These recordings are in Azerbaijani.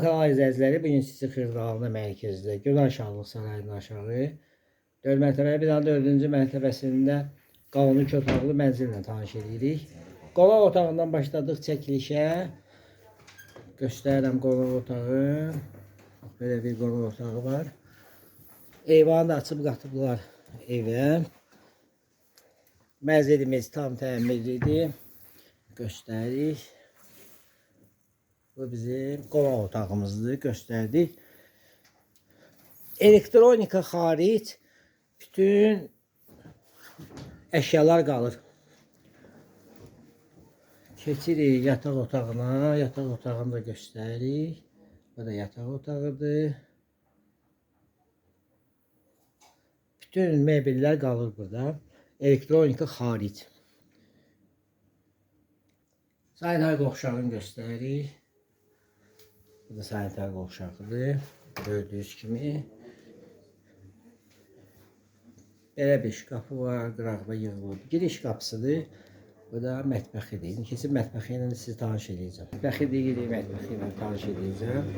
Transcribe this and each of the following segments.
Kanal izləyiciləri, bugün sizi Xırdalanda mərkəzdə Güləşanlıq sarayının aşağı 4 mərtəbəli binanın 4-cü mərtəbəsində qanuni 2 otaqlı mənzillə tanış edirik. Qonaq otağından başladıq çəkilişə. Göstərirəm qonaq otağı. Belə bir qonaq otağı var. Eyvanı da açıb qatıblar evə. Mənzilimiz tam təmirlidir. Göstəririk. Bu bizim qonaq otağımızdır, göstərdik. Elektronika xaric bütün əşyalar qalır. Keçirik yataq otağına. Yataq otağını da göstəririk. Bu da yataq otağıdır. Bütün mebellər qalır burada. Elektronika xaric. Sanitar qovşağını göstəririk. Bu da sanitar qovşağıdır. Gördüyünüz kimi. Belə bir şkafı var. Qıraqda yığılıb. Giriş qapısıdır. Bu da mətbəxidir. İndi keçib mətbəxi ilə sizi tanış edəcəm. Mətbəxi deyirik, mətbəxi ilə tanış edəcəm.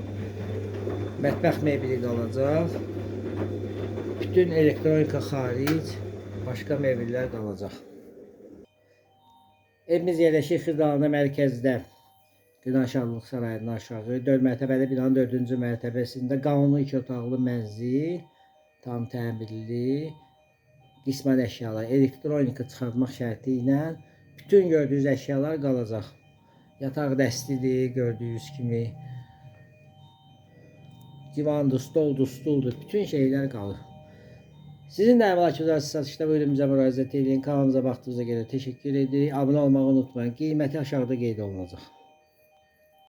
Mətbəx mebeli qalacaq. Bütün elektronika xaric. Başqa mebellər qalacaq. Evimiz yerləşir Xırdalanda mərkəzdə. Güləşanlıq sarayının aşağı 4 mərtəbəli binanın 4-cü mərtəbəsində qanuni 2 otaqlı mənzil, tam təmirli, qismən əşyalar, elektronika çıxartmaq şərti ilə bütün gördüyünüz əşyalar qalacaq. Yataq dəstidir, gördüyünüz kimi. Divandır, stoldur, stuldur, bütün şeylər qalır. Sizin də əmlakınızda satışda bölümümüzə müraciət edin. Kanalımıza baxdığınıza görə təşəkkür edirik. Abunə olmağı unutmayın. Qiyməti aşağıda qeyd olunacaq.